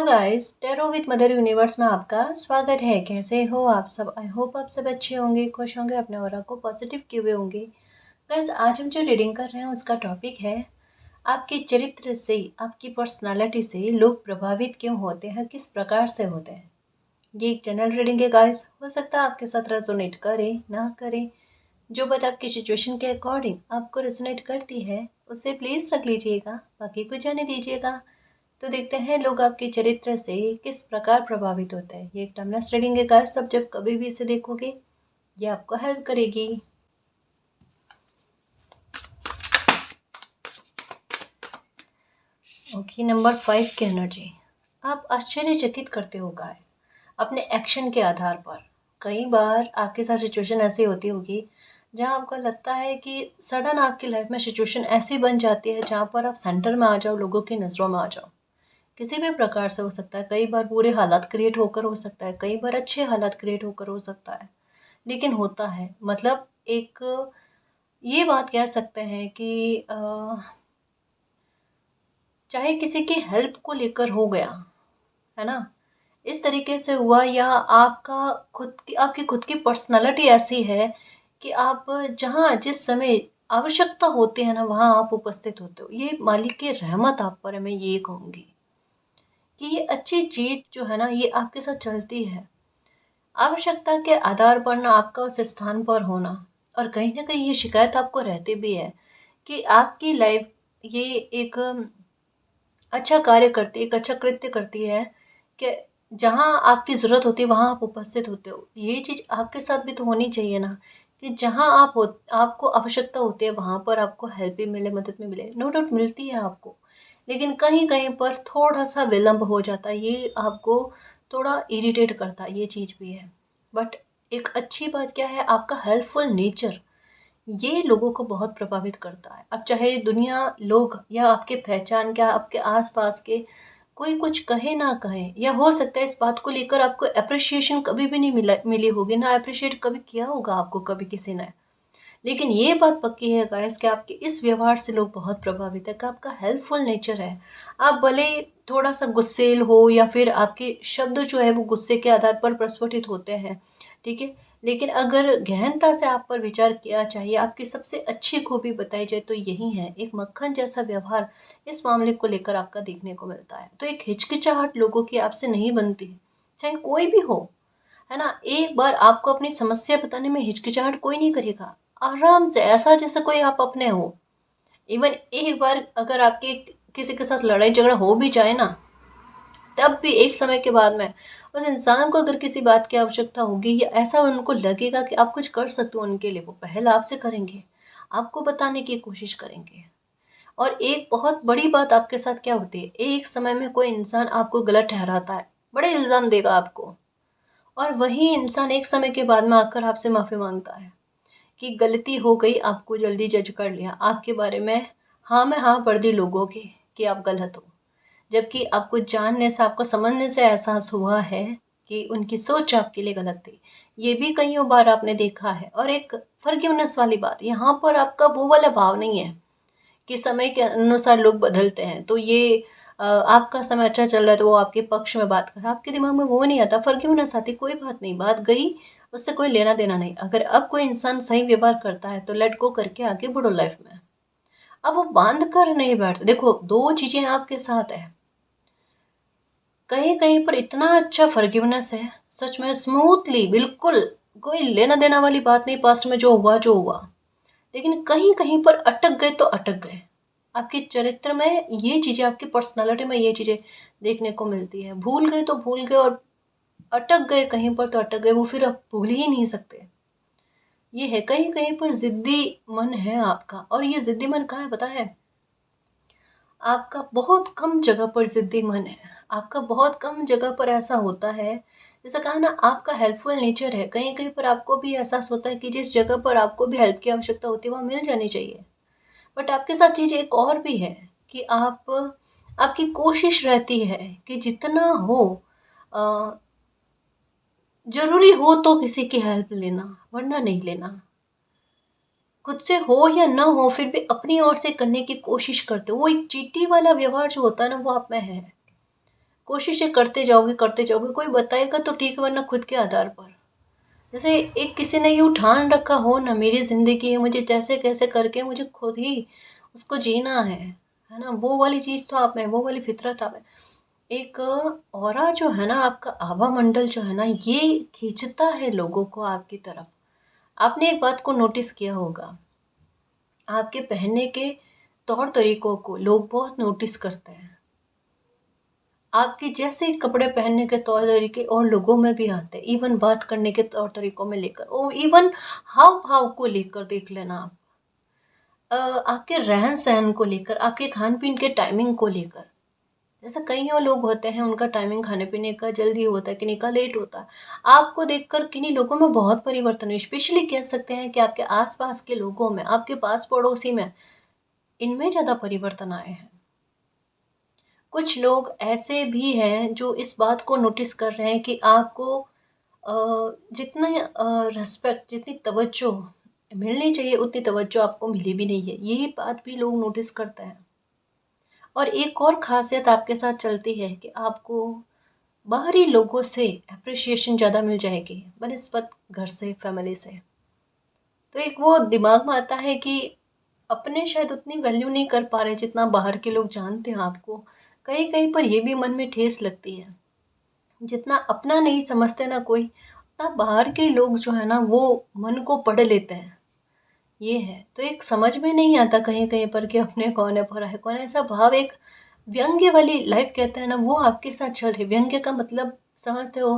Hello guys, tarot with mother universe में आपका स्वागत है। कैसे हो आप सब? आई होप आप सब अच्छे होंगे, खुश होंगे, अपने ऑरा को पॉजिटिव किए हुए होंगे। गाइस, आज हम जो रीडिंग कर रहे हैं उसका टॉपिक है आपके चरित्र से, आपकी पर्सनालिटी से लोग प्रभावित क्यों होते हैं, किस प्रकार से होते हैं। ये एक जनरल रीडिंग है गाइस, हो सकता है आपके साथ रेजोनेट करे ना करे। जो बात आपकी सिचुएशन के अकॉर्डिंग आपको रेजोनेट करती है उसे प्लीज़ रख लीजिएगा, बाकी को जाने दीजिएगा। तो देखते हैं लोग आपके चरित्र से किस प्रकार प्रभावित होते हैं। ये एक टाइमलेस रीडिंग है गाइस, सब जब कभी भी इसे देखोगे ये आपको हेल्प करेगी। ओके, नंबर 5 की एनर्जी। आप आश्चर्यचकित करते हो गाइस अपने एक्शन के आधार पर। कई बार आपके साथ सिचुएशन ऐसी होती होगी जहां आपको लगता है कि सडन आपकी लाइफ में सिचुएशन ऐसी बन जाती है जहां पर आप सेंटर में आ जाओ, लोगों की नज़रों में आ जाओ। किसी भी प्रकार से हो सकता है, कई बार बुरे हालात क्रिएट होकर हो सकता है, कई बार अच्छे हालात क्रिएट होकर हो सकता है, लेकिन होता है। मतलब एक ये बात कह सकते हैं कि चाहे किसी की हेल्प को लेकर हो गया, है ना, इस तरीके से हुआ, या आपका आपकी खुद की पर्सनालिटी ऐसी है कि आप जहाँ जिस समय आवश्यकता होती है ना वहाँ आप उपस्थित होते हो। ये मालिक की रहमत आप पर है, मैं ये कहूँगी कि ये अच्छी चीज़ जो है ना ये आपके साथ चलती है। आवश्यकता के आधार पर ना आपका उस स्थान पर होना, और कहीं न कहीं ये शिकायत आपको रहती भी है कि आपकी लाइफ ये एक अच्छा कार्य करती है, एक अच्छा कृत्य करती है कि जहाँ आपकी ज़रूरत होती है वहाँ आप उपस्थित होते हो। ये चीज़ आपके साथ भी तो होनी चाहिए ना, कि जहाँ आपको आवश्यकता होती है वहाँ पर आपको हेल्प भी मिले, मदद भी मिले। नो डाउट मिलती है आपको, लेकिन कहीं-कहीं पर थोड़ा-सा विलंब हो जाता है। ये आपको थोड़ा इरिटेट करता है, ये चीज़ भी है। बट एक अच्छी बात क्या है, आपका हेल्पफुल नेचर ये लोगों को बहुत प्रभावित करता है। अब चाहे दुनिया, लोग या आपके पहचान क्या, आपके आस-पास के कोई कुछ कहे ना कहे, या हो सकता है इस बात को लेकर आपको एप्रिसिएशन कभी भी नहीं मिली होगी, ना एप्रिशिएट कभी किया होगा आपको कभी किसी ने। लेकिन ये बात पक्की है गाइस कि आपके इस व्यवहार से लोग बहुत प्रभावित है, कि आपका हेल्पफुल नेचर है। आप भले थोड़ा-सा गुस्सैल हो, या फिर आपके शब्द जो है वो गुस्से के आधार पर प्रस्फुटित होते हैं, ठीक है? लेकिन अगर गहनता से आप पर विचार किया जाए, आपकी सबसे अच्छी खूबी बताई जाए तो यही है, एक मक्खन जैसा व्यवहार इस मामले को लेकर आपका देखने को मिलता है। तो एक हिचकिचाहट लोगों की आपसे नहीं बनती, चाहे कोई भी हो, है ना? एक बार आपको अपनी समस्या बताने में हिचकिचाहट कोई नहीं करेगा। आराम से, ऐसा जैसे कोई आप अपने हो। इवन एक बार अगर आपके किसी के साथ लड़ाई झगड़ा हो भी जाए ना, तब भी एक समय के बाद में उस इंसान को अगर किसी बात की आवश्यकता होगी, या ऐसा उनको लगेगा कि आप कुछ कर सकते हो उनके लिए, वो पहल आपसे करेंगे, आपको बताने की कोशिश करेंगे। और एक बहुत बड़ी बात आपके साथ क्या होती है, एक समय में कोई इंसान आपको गलत ठहराता है, बड़े इल्ज़ाम देगा आपको, और वही इंसान एक समय के बाद में आकर आपसे माफ़ी माँगता है कि गलती हो गई, आपको जल्दी जज कर लिया, आपके बारे में हाँ में हाँ भर दी लोगों की कि आप गलत हो। जबकि आपको जानने से, आपको समझने से एहसास हुआ है कि उनकी सोच आपके लिए गलत थी। ये भी कइयों बार आपने देखा है। और एक फ़ॉरगिवनेस वाली बात, यहाँ पर आपका वो वाला भाव नहीं है कि समय के अनुसार लोग बदलते हैं, तो ये आपका समय अच्छा चल रहा है तो वो आपके पक्ष में बात कर रहा है, आपके दिमाग में वो नहीं आता, फ़ॉरगिवनेस आती, कोई बात नहीं, बात गई, उससे कोई लेना-देना नहीं। अगर अब कोई इंसान सही व्यवहार करता है तो लेट गो करके आगे बढ़ो लाइफ़ में। अब वो बाँध कर नहीं बैठते। देखो, 2 चीज़ें आपके साथ है, कहीं-कहीं पर इतना अच्छा फ़ॉरगिवनेस है, सच में स्मूथली, बिल्कुल कोई लेना-देना वाली बात नहीं, पास्ट में जो हुआ। लेकिन कहीं-कहीं पर अटक गए तो अटक गए। आपके चरित्र में ये चीज़ें, आपकी पर्सनैलिटी में ये चीज़ें देखने को मिलती हैं। भूल गए तो भूल गए, और अटक गए कहीं पर तो अटक गए, वो फिर आप भूल ही नहीं सकते। ये है, कहीं-कहीं पर ज़िद्दी मन है आपका, और ये ज़िद्दी मन कहाँ है पता है? आपका बहुत कम जगह पर ज़िद्दी मन है। आपका बहुत कम जगह पर ऐसा होता है, जैसे कहा ना, आपका हेल्पफुल नेचर है। कहीं-कहीं पर आपको भी एहसास होता है कि जिस जगह पर आपको भी हेल्प की आवश्यकता होती है, वहाँ मिल जानी चाहिए। बट आपके साथ चीज़ एक और भी है कि आपकी कोशिश रहती है कि जितना हो, अ, ज़रूरी हो तो किसी की हेल्प लेना, वरना नहीं लेना। खुद से हो या ना हो, फिर भी अपनी ओर से करने की कोशिश करते हो। वो एक चीटी वाला व्यवहार जो होता है ना, वो आप में है। कोशिशें करते जाओगे, कोई बताएगा तो ठीक है, वरना खुद के आधार पर। जैसे एक किसी ने यूँ ठान रखा हो ना, मेरी ज़िंदगी है, मुझे जैसे-कैसे करके मुझे खुद ही उसको जीना है ना? वो वाली चीज़ तो आप में, वो वाली फ़ितरत आप में। एक ऑरा जो है ना, आपका आभा मंडल जो है ना, ये खींचता है लोगों को आपकी तरफ। आपने एक बात को नोटिस किया होगा, आपके पहनने के तौर तरीकों को लोग बहुत नोटिस करते हैं। आपके जैसे कपड़े पहनने के तौर तरीके और लोगों में भी आते हैं, इवन बात करने के तौर तरीकों में लेकर, और इवन हाव भाव को लेकर देख लेना आप। आपके रहन सहन को लेकर, आपके खान पीन के टाइमिंग को लेकर। जैसे कई और लोग होते हैं, उनका टाइमिंग खाने पीने का जल्दी होता है, किन्हीं का लेट होता है। आपको देखकर किन्हीं लोगों में बहुत परिवर्तन है, स्पेशली कह सकते हैं कि आपके आसपास के लोगों में, आपके पास पड़ोसी में, इनमें ज़्यादा परिवर्तन आए हैं। कुछ लोग ऐसे भी हैं जो इस बात को नोटिस कर रहे हैं कि आपको जितना रिस्पेक्ट, जितनी तवज्जो मिलनी चाहिए, उतनी तवज्जो आपको मिली भी नहीं है। यही बात भी लोग नोटिस करते हैं। और एक और ख़ासियत आपके साथ चलती है कि आपको बाहरी लोगों से एप्रिसिएशन ज़्यादा मिल जाएगी बनिस्बत घर से, फैमिली से। तो एक वो दिमाग में आता है कि अपने शायद उतनी वैल्यू नहीं कर पा रहे जितना बाहर के लोग जानते हैं आपको। कहीं-कहीं पर ये भी मन में ठेस लगती है। जितना अपना नहीं समझते ना कोई, उतना बाहर के लोग जो है ना, वो मन को पढ़ लेते हैं, ये है। तो एक समझ में नहीं आता कहीं-कहीं पर कि अपने कौन है, पराया कौन है। ऐसा भाव, एक व्यंग्य वाली लाइफ़ कहते हैं ना, वो आपके साथ चल रही है। व्यंग्य का मतलब समझते हो?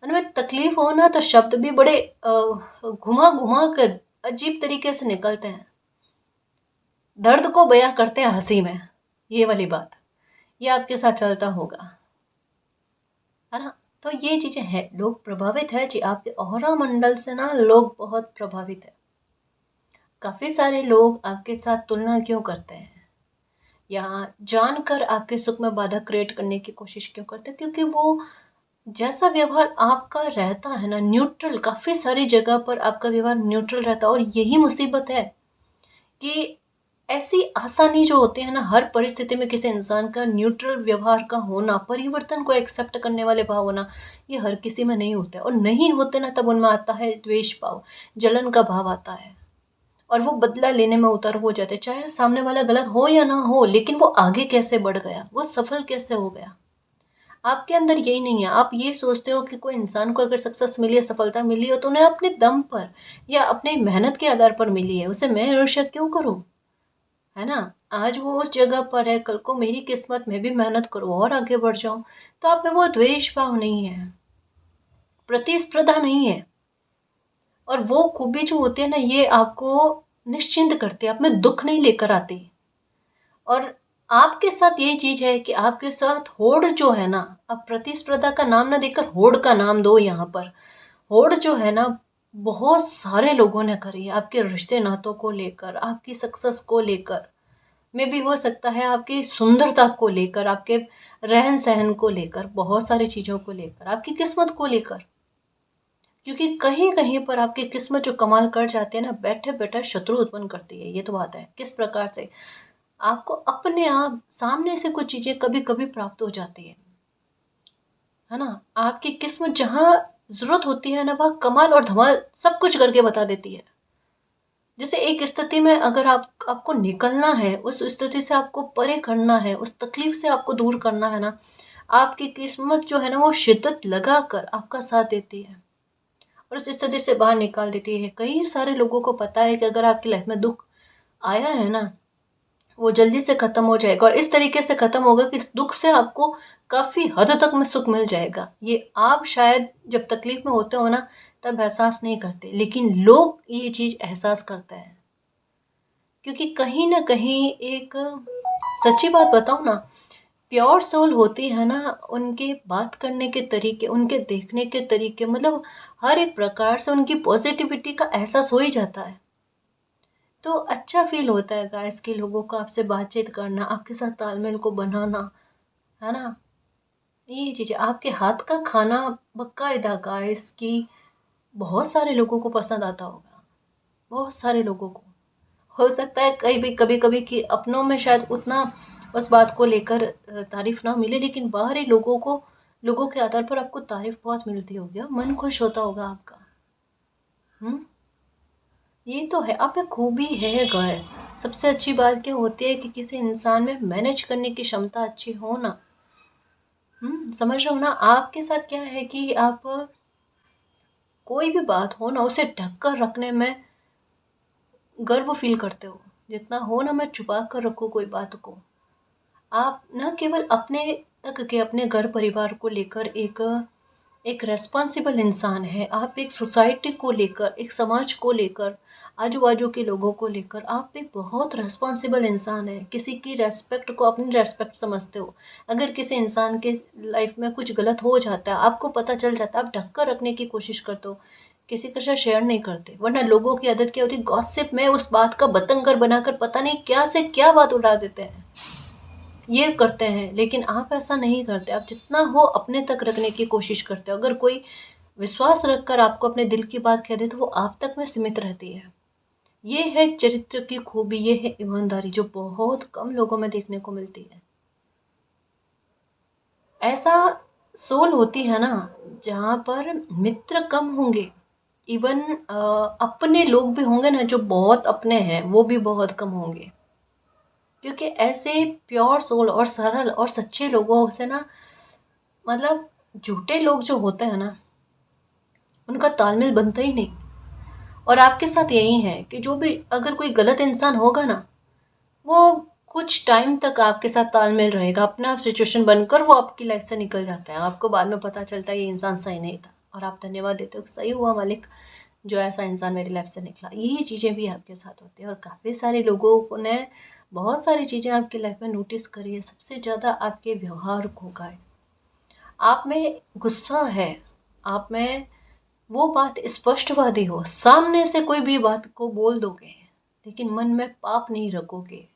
उनमें तकलीफ़ हो ना, तो शब्द भी बड़े घुमा-घुमा कर अजीब तरीके से निकलते हैं। दर्द को बयाँ करते हैं हँसी में, ये वाली बात। ये आपके साथ चलता होगा, है ना? तो ये चीज़ें हैं, लोग प्रभावित हैं जी, आपके ऑरा मंडल से ना लोग बहुत प्रभावित हैं। काफ़ी सारे लोग आपके साथ तुलना क्यों करते हैं? या जानकर आपके सुख में बाधा क्रिएट करने की कोशिश क्यों करते हैं? क्योंकि वो जैसा व्यवहार आपका रहता है ना, न्यूट्रल, काफ़ी सारी जगह पर आपका व्यवहार न्यूट्रल रहता है, और यही मुसीबत है कि ऐसी आसानी जो होती है ना, हर परिस्थिति में किसी इंसान का न्यूट्रल व्यवहार का होना, परिवर्तन को एक्सेप्ट करने वाले भाव होना, ये हर किसी में नहीं होता है। और नहीं होते ना, तब उनमें आता है द्वेष भाव, जलन का भाव आता है, और वो बदला लेने में उतर हो जाते हैं। चाहे सामने वाला गलत हो या ना हो, लेकिन वो आगे कैसे बढ़ गया, वो सफल कैसे हो गया। आपके अंदर यही नहीं है। आप ये सोचते हो कि कोई इंसान को अगर सक्सेस मिली है, सफलता मिली हो, तो उन्हें अपने दम पर या अपनी मेहनत के आधार पर मिली है, उसे मैं ईर्ष्या क्यों करूँ? है ना? आज वो उस जगह पर है, कल को मेरी किस्मत, मैं भी मेहनत करूँ और आगे बढ़ जाऊँ। तो आप में वो द्वेष भाव नहीं है, प्रतिस्पर्धा नहीं है, और वो खूबी जो होती है ना, ये आपको निश्चिंत करती है, आप में दुःख नहीं लेकर आती। और आपके साथ यही चीज़ है कि आपके साथ होड़ जो है ना, अब प्रतिस्पर्धा का नाम ना देकर होड़ का नाम दो यहाँ पर। होड़ जो है ना, बहुत सारे लोगों ने करी है, आपके रिश्ते नातों को लेकर, आपकी सक्सेस को लेकर, में भी हो सकता है आपकी सुंदरता को लेकर, आपके रहन-सहन को लेकर, बहुत सारी चीज़ों को लेकर, आपकी किस्मत को लेकर। क्योंकि कहीं-कहीं पर आपकी किस्मत जो कमाल कर जाती है ना, बैठे-बैठे शत्रु उत्पन्न करती है, ये तो बात है। किस प्रकार से? आपको अपने आप सामने से कुछ चीज़ें कभी-कभी प्राप्त हो जाती है ना? आपकी किस्मत जहाँ ज़रूरत होती है ना, वहाँ कमाल और धमाल सब कुछ करके बता देती है। जैसे एक स्थिति में अगर आपको निकलना है, उस स्थिति से आपको परे करना है, उस तकलीफ़ से आपको दूर करना है ना, आपकी किस्मत जो है ना, वो शिद्दत लगाकर आपका साथ देती है और उस स्थिति से बाहर निकाल देती है। कई सारे लोगों को पता है कि अगर आपकी लाइफ़ में दुःख आया है ना, वो जल्दी से ख़त्म हो जाएगा, और इस तरीके से ख़त्म होगा कि इस दुःख से आपको काफ़ी हद तक में सुख मिल जाएगा। ये आप शायद जब तकलीफ़ में होते हो ना, तब एहसास नहीं करते, लेकिन लोग ये चीज़ एहसास करते हैं। क्योंकि कहीं न कहीं एक सच्ची बात बताऊँ ना, प्योर सोल होती है ना, उनके बात करने के तरीके, उनके देखने के तरीके, मतलब हर एक प्रकार से उनकी पॉज़िटिविटी का एहसास हो ही जाता है। तो अच्छा फ़ील होता है गाइस कि लोगों को आपसे बातचीत करना, आपके साथ तालमेल को बनाना, है ना? ये चीज़ें, आपके हाथ का खाना बाकायदा गाइस कि बहुत सारे लोगों को पसंद आता होगा, बहुत सारे लोगों को। हो सकता है कहीं भी कभी-कभी कि अपनों में शायद उतना उस बात को लेकर तारीफ़ ना मिले, लेकिन बाहरी लोगों के आधार पर आपको तारीफ़ बहुत मिलती होगी, मन खुश होता होगा आपका। हुँ? ये तो है, आप में खूबी है गाइस। सबसे अच्छी बात क्या होती है कि किसी इंसान में मैनेज करने की क्षमता अच्छी हो ना। समझ रहे हो ना? आपके साथ क्या है कि आप कोई भी बात हो ना, उसे ढक कर रखने में गर्व फ़ील करते हो। जितना हो ना, मैं छुपा कर रखूँ कोई बात को। आप ना केवल अपने तक के, अपने घर परिवार को लेकर एक एक रिस्पॉन्सिबल इंसान है। आप एक सोसाइटी को लेकर, एक समाज को लेकर, आजू-बाजू के लोगों को लेकर आप एक बहुत रिस्पॉन्सिबल इंसान हैं। किसी की रिस्पेक्ट को अपनी रिस्पेक्ट समझते हो। अगर किसी इंसान के लाइफ में कुछ गलत हो जाता है, आपको पता चल जाता है, आप ढक कर रखने की कोशिश करते हो। किसी के साथ शेयर नहीं करते। वरना लोगों की आदत क्या होती है, गॉसिप में उस बात का बतंगड़ बनाकर पता नहीं क्या से क्या बात उड़ा देते हैं। ये करते हैं, लेकिन आप ऐसा नहीं करते। आप जितना हो अपने तक रखने की कोशिश करते हो। अगर कोई विश्वास रखकर आपको अपने दिल की बात कह दे, तो वो आप तक में सीमित रहती है। ये है चरित्र की खूबी, ये है ईमानदारी, जो बहुत कम लोगों में देखने को मिलती है। ऐसा सोल होती है ना, जहाँ पर मित्र कम होंगे, इवन अपने लोग भी होंगे ना, जो बहुत अपने हैं, वो भी बहुत कम होंगे। क्योंकि ऐसे प्योर सोल और सरल और सच्चे लोगों से ना, मतलब झूठे लोग जो होते हैं ना, उनका तालमेल बनता ही नहीं। और आपके साथ यही है कि जो भी, अगर कोई गलत इंसान होगा ना, वो कुछ टाइम तक आपके साथ तालमेल रहेगा, अपना आप सिचुएशन बनकर वो आपकी लाइफ से निकल जाता है। आपको बाद में पता चलता है ये इंसान सही नहीं था, और आप धन्यवाद देते हो कि सही हुआ मालिक, जो ऐसा इंसान मेरी लाइफ से निकला। यही चीज़ें भी आपके साथ होती हैं, और काफ़ी सारे लोगों ने बहुत सारी चीज़ें आपकी लाइफ में नोटिस करी है। सबसे ज़्यादा आपके व्यवहार को गाइस, आप में गुस्सा है, आप में वो बात स्पष्टवादी हो, सामने से कोई भी बात को बोल दोगे, लेकिन मन में पाप नहीं रखोगे,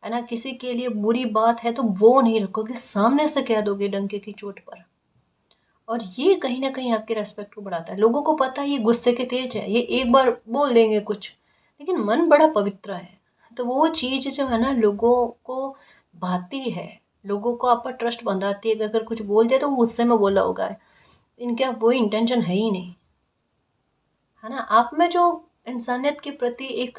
है ना? किसी के लिए बुरी बात है तो वो नहीं रखोगे, सामने से कह दोगे डंके की चोट पर। और ये कहीं न कहीं आपके रिस्पेक्ट को बढ़ाता है। लोगों को पता है ये गुस्से के तेज है, ये एक बार बोल देंगे कुछ, लेकिन मन बड़ा पवित्र है। तो वो चीज़ जो है ना, लोगों को भाती है, लोगों को आप पर ट्रस्ट बँधाती है कि अगर कुछ बोल दिया तो वो गुस्से में बोला होगा। इनके कोई इंटेंशन है ही नहीं, है ना? आप में जो इंसानियत के प्रति एक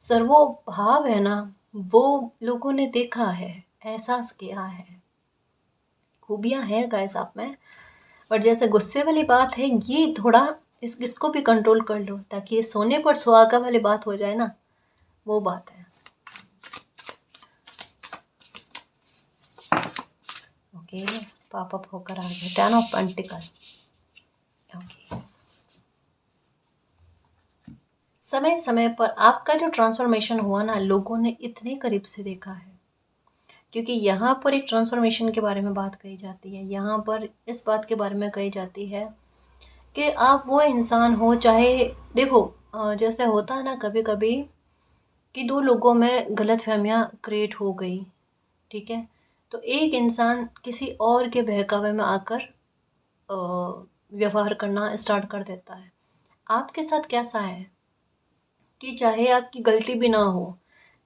सर्वोभाव है ना, वो लोगों ने देखा है, एहसास किया है। खूबियाँ हैं गाइस आप में। और जैसे गुस्से वाली बात है, ये थोड़ा इसको भी कंट्रोल कर लो, ताकि ये सोने पर सुहागा वाली बात हो जाए ना, वो बात है। ओके, पॉप अप होकर आ गया 10 ऑफ पेंटिकल। ओके, समय समय पर आपका जो ट्रांसफॉर्मेशन हुआ ना, लोगों ने इतने करीब से देखा है। क्योंकि यहाँ पर एक ट्रांसफॉर्मेशन के बारे में बात कही जाती है, यहाँ पर इस बात के बारे में कही जाती है कि आप वो इंसान हो, चाहे देखो जैसे होता है ना कभी कभी कि दो लोगों में गलतफहमियां क्रिएट हो गई, ठीक है? तो एक इंसान किसी और के बहकावे में आकर अ, व्यवहार करना स्टार्ट कर देता है। आपके साथ कैसा है कि चाहे आपकी गलती भी ना हो,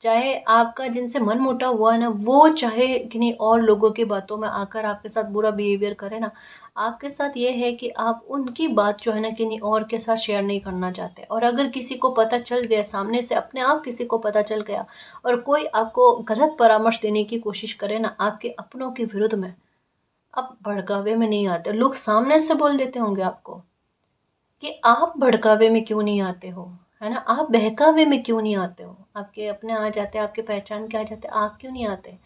चाहे आपका जिनसे मनमुटाव हुआ है ना, वो चाहे किन्हीं और लोगों की बातों में आकर आपके साथ बुरा बिहेवियर करे ना, आपके साथ ये है कि आप उनकी बात जो है ना किन्हीं और के साथ शेयर नहीं करना चाहते। और अगर किसी को पता चल गया सामने से, अपने आप किसी को पता चल गया और कोई आपको गलत परामर्श देने की कोशिश करे ना आपके अपनों के विरुद्ध में, आप भड़कावे में नहीं आते। लोग सामने से बोल देते होंगे आपको कि आप भड़कावे में क्यों नहीं आते हो, है ना? आप बहकावे में क्यों नहीं आते हो? आपके अपने आ जाते हैं, आपके पहचान के आ जाते हैं, आप क्यों नहीं आते?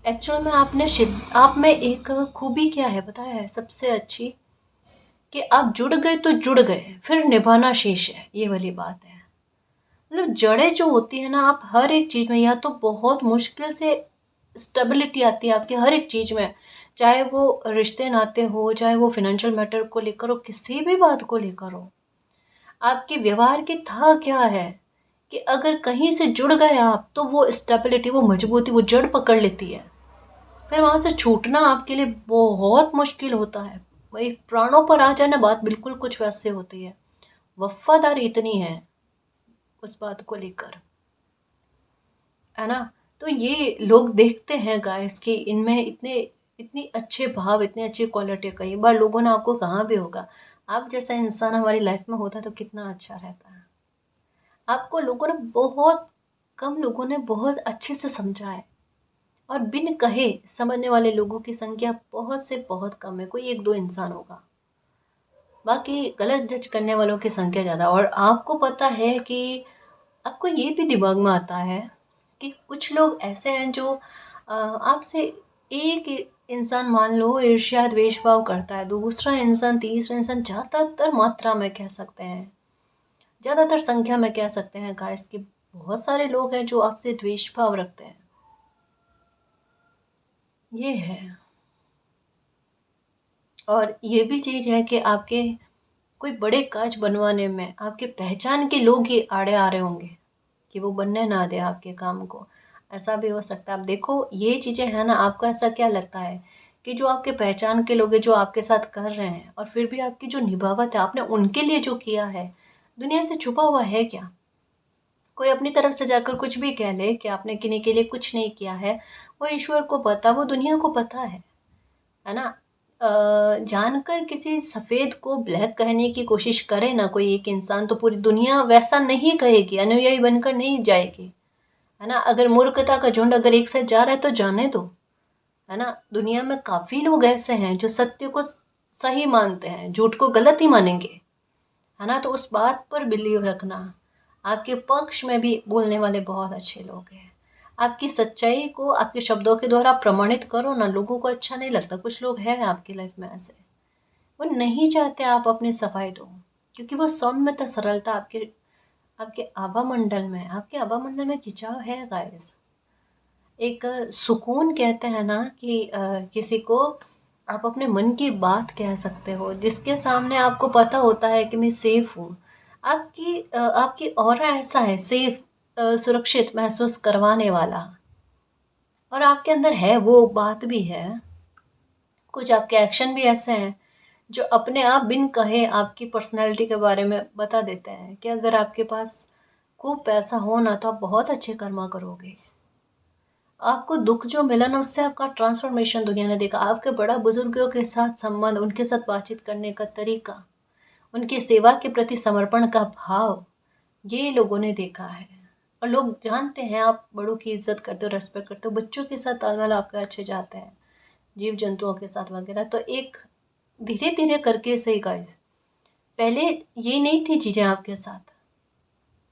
एक्चुअल में आप में एक खूबी क्या है पता है सबसे अच्छी, कि आप जुड़ गए तो जुड़ गए, फिर निभाना शेष है, ये वाली बात है। मतलब जड़ें जो होती है ना, आप हर एक चीज़ में, या तो बहुत मुश्किल से स्टेबिलिटी आती है आपकी हर एक चीज़ में, चाहे वो रिश्ते नाते हो, चाहे वो फाइनेंशियल मैटर को लेकर हो, किसी भी बात को लेकर हो। आपके व्यवहार की था क्या है कि अगर कहीं से जुड़ गए आप, तो वो स्टेबिलिटी, वो मजबूती, वो जड़ पकड़ लेती है। फिर वहाँ से छूटना आपके लिए बहुत मुश्किल होता है। एक प्राणों पर आ जाना, बात बिल्कुल कुछ वैसे होती है। वफ़ादारी इतनी है उस बात को लेकर, है ना? तो ये लोग देखते हैं गाइस कि इनमें इतने इतनी अच्छे भाव, इतनी अच्छी क्वालिटी, कई बार लोगों ने आपको कहा भी होगा, आप जैसा इंसान हमारी लाइफ में होता तो कितना अच्छा रहता। आपको लोगों ने बहुत कम लोगों ने बहुत अच्छे से समझा है, और बिन कहे समझने वाले लोगों की संख्या बहुत से बहुत कम है, कोई 1-2 इंसान होगा। बाकी गलत जज करने वालों की संख्या ज़्यादा। और आपको पता है कि आपको ये भी दिमाग में आता है कि कुछ लोग ऐसे हैं जो आपसे एक इंसान मान लो ईर्ष्या द्वेष भाव करता है, दूसरा इंसान, तीसरा इंसान, ज़्यादातर मात्रा में कह सकते हैं, ज़्यादातर संख्या में कह सकते हैं गाइस कि बहुत सारे लोग हैं जो आपसे द्वेष भाव रखते हैं। ये है। और ये भी चीज़ है कि आपके कोई बड़े काज बनवाने में आपके पहचान के लोग ही आड़े आ रहे होंगे कि वो बनने ना दे आपके काम को। ऐसा भी हो सकता है। अब देखो ये चीज़ें हैं ना, आपको ऐसा क्या लगता है कि जो आपके पहचान के लोग हैं, जो आपके साथ कर रहे हैं, और फिर भी आपकी जो निभावत है, आपने उनके लिए जो किया है, दुनिया से छुपा हुआ है क्या? कोई अपनी तरफ से जाकर कुछ भी कह ले कि आपने किन्हीं के लिए कुछ नहीं किया है, वो ईश्वर को पता, वो दुनिया को पता है ना? जानकर किसी सफ़ेद को ब्लैक कहने की कोशिश करे ना कोई एक इंसान, तो पूरी दुनिया वैसा नहीं कहेगी, अनुयायी बनकर नहीं जाएगी, है ना? अगर मूर्खता का झुंड अगर एक साथ जा रहा है तो जाने दो, है ना? दुनिया में काफ़ी लोग ऐसे हैं जो सत्य को सही मानते हैं, झूठ को गलत ही मानेंगे, है ना? तो उस बात पर बिलीव रखना। आपके पक्ष में भी बोलने वाले बहुत अच्छे लोग हैं। आपकी सच्चाई को आपके शब्दों के द्वारा प्रमाणित करो ना, लोगों को अच्छा नहीं लगता। कुछ लोग हैं आपकी लाइफ में ऐसे, वो नहीं चाहते आप अपनी सफाई दो, क्योंकि वो सौम्यता, सरलता आपके आपके आभा मंडल में खिंचाव है गाइस। एक सुकून कहते हैं ना कि किसी को आप अपने मन की बात कह सकते हो, जिसके सामने आपको पता होता है कि मैं सेफ हूँ। आपकी ऑरा ऐसा है, सेफ, सुरक्षित महसूस करवाने वाला, और आपके अंदर है, वो बात भी है। कुछ आपके एक्शन भी ऐसे हैं जो अपने आप बिन कहे आपकी पर्सनैलिटी के बारे में बता देते हैं कि अगर आपके पास खूब पैसा हो ना तो आप बहुत अच्छे कर्मा करोगे। आपको दुख जो मिला ना, उससे आपका ट्रांसफॉर्मेशन दुनिया ने देखा। आपके बड़ा बुजुर्गों के साथ संबंध, उनके साथ बातचीत करने का तरीका, उनकी सेवा के प्रति समर्पण का भाव, ये लोगों ने देखा है। और लोग जानते हैं आप बड़ों की इज्जत करते हो, रेस्पेक्ट करते हो, बच्चों के साथ तालमेल आपके अच्छे जाते हैं, जीव जंतुओं के साथ वगैरह। तो एक धीरे धीरे करके सही गाइस, पहले ये नहीं थी चीज़ें आपके साथ,